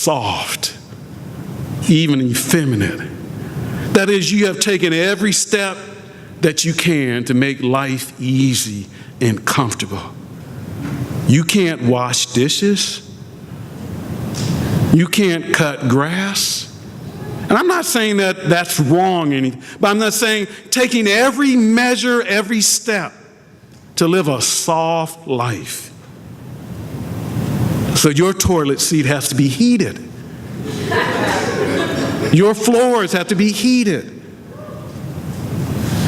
soft, even effeminate. That is, you have taken every step that you can to make life easy and comfortable. You can't wash dishes. You can't cut grass. And I'm not saying that that's wrong, but I'm not saying taking every measure, every step to live a soft life. So your toilet seat has to be heated. Your floors have to be heated.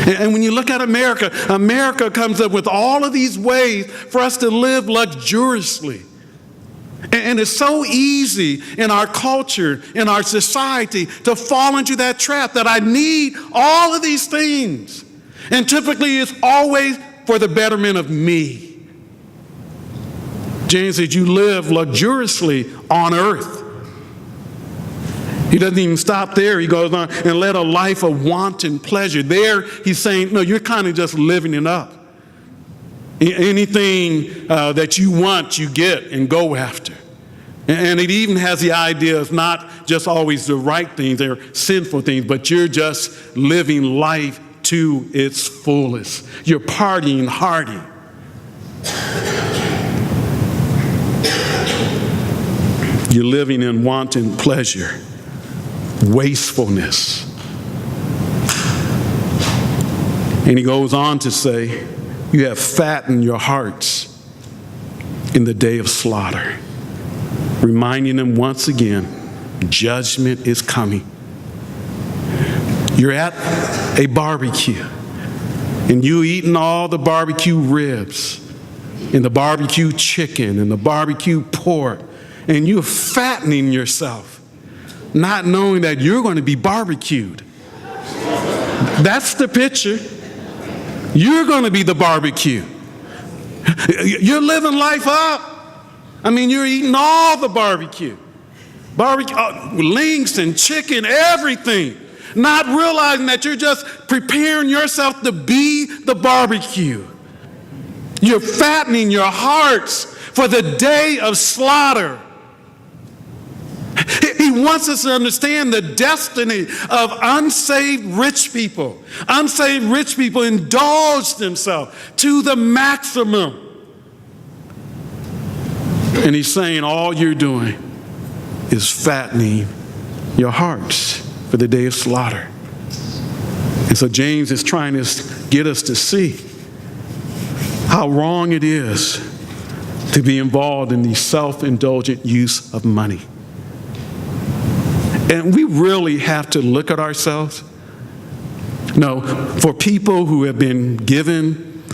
And when you look at America, America comes up with all of these ways for us to live luxuriously. And it's so easy in our culture, in our society, to fall into that trap that I need all of these things. And typically it's always for the betterment of me. James says you live luxuriously on earth. He doesn't even stop there. He goes on and led a life of wanton pleasure. There he's saying, no, you're kind of just living it up. Anything that you want, you get and go after. And it even has the idea of not just always the right things, they're sinful things, but you're just living life to its fullest. You're partying hardy. You're living in wanton pleasure, wastefulness. And he goes on to say, you have fattened your hearts in the day of slaughter, reminding them once again, judgment is coming. You're at a barbecue, and you eating all the barbecue ribs, and the barbecue chicken, and the barbecue pork, and you're fattening yourself, not knowing that you're going to be barbecued. That's the picture. You're going to be the barbecue. You're living life up. I mean, you're eating all the barbecue. Links and chicken, everything. Not realizing that you're just preparing yourself to be the barbecue. You're fattening your hearts for the day of slaughter. He wants us to understand the destiny of unsaved rich people. Unsaved rich people indulge themselves to the maximum. And he's saying all you're doing is fattening your hearts for the day of slaughter. And so James is trying to get us to see how wrong it is to be involved in the self-indulgent use of money. And we really have to look at ourselves. No, for people who have been given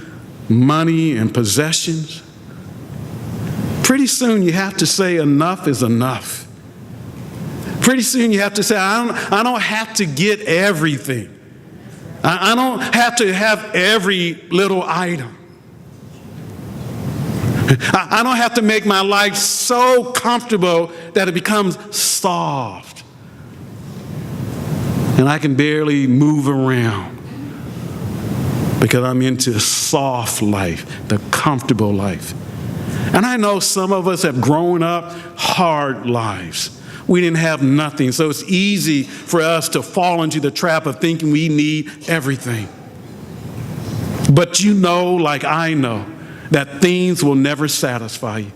money and possessions, pretty soon you have to say enough is enough. Pretty soon you have to say, I don't have to get everything. I don't have to have every little item. I don't have to make my life so comfortable that it becomes soft. And I can barely move around because I'm into soft life, the comfortable life. And I know some of us have grown up hard lives. We didn't have nothing, so it's easy for us to fall into the trap of thinking we need everything. But you know, like I know, that things will never satisfy you.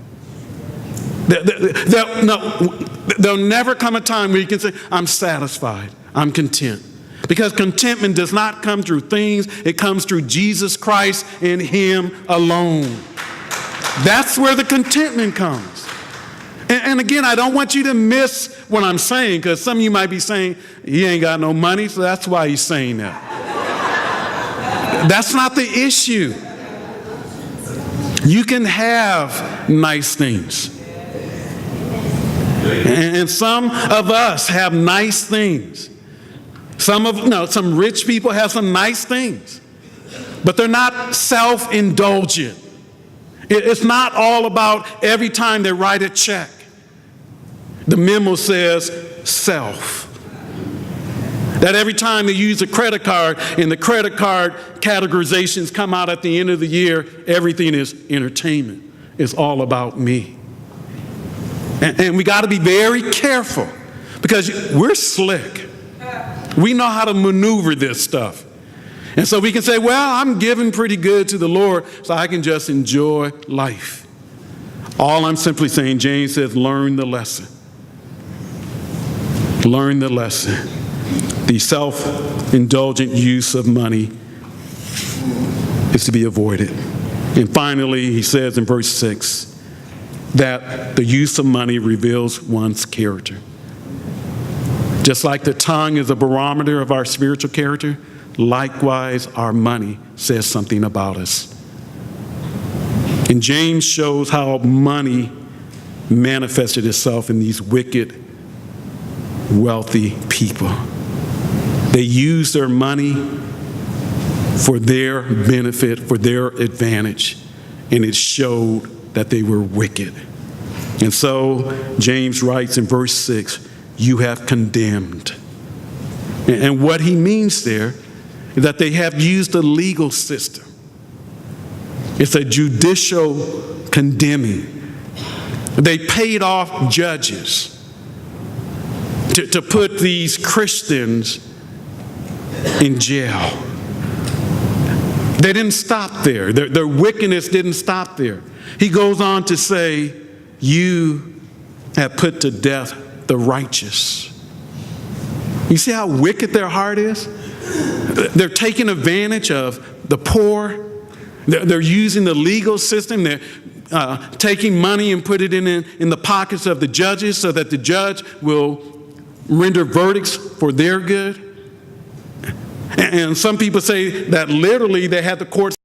There'll never come a time where you can say, I'm satisfied, I'm content. Because contentment does not come through things, it comes through Jesus Christ and Him alone. That's where the contentment comes. And again, I don't want you to miss what I'm saying, because some of you might be saying, he ain't got no money, so that's why he's saying that. That's not the issue. You can have nice things. And some of us have nice things. Some rich people have some nice things. But they're not self-indulgent. It's not all about every time they write a check. The memo says self. That every time they use a credit card and the credit card categorizations come out at the end of the year, everything is entertainment. It's all about me. And we got to be very careful because we're slick. We know how to maneuver this stuff. And so we can say, well, I'm giving pretty good to the Lord, so I can just enjoy life. All I'm simply saying, James says, learn the lesson. Learn the lesson. The self-indulgent use of money is to be avoided. And finally, he says in verse 6 that the use of money reveals one's character. Just like the tongue is a barometer of our spiritual character, likewise, our money says something about us. And James shows how money manifested itself in these wicked, wealthy people. They used their money for their benefit, for their advantage, and it showed that they were wicked. And so James writes in verse 6, you have condemned. And what he means there is that they have used the legal system. It's a judicial condemning. They paid off judges to put these Christians in jail. They didn't stop there. Their wickedness didn't stop there. He goes on to say, you have put to death the righteous. You see how wicked their heart is? They're taking advantage of the poor. They're using the legal system. They're taking money and put it in the pockets of the judges so that the judge will render verdicts for their good. And some people say that literally they had the courts